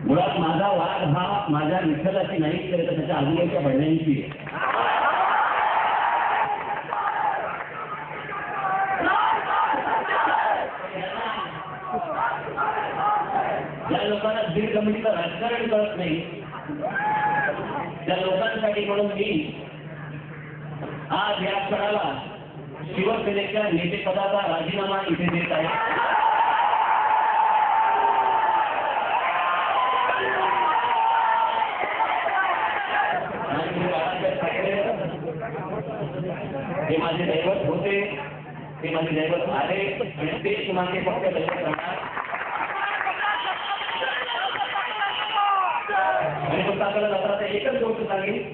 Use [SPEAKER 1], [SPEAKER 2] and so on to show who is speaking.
[SPEAKER 1] मुळात माझा वाद हा माझ्या विठ्ठलाची नाही तर त्याच्या आजूबाजूच्या बहिणींची आहे. ज्या लोकांना बीड कमिटीचं राजकारण कळत नाही त्या लोकांसाठी म्हणून मी आज या क्षणाला शिवसेनेच्या नेतेपदाचा राजीनामा इथे देत आहे. हे माझे दैवत होते, ते माझे दैवत आले आणि तेच माझे फक्त दैवत राहणार. आणि फक्त आपल्याला दसरा एकच गोष्ट सांगेल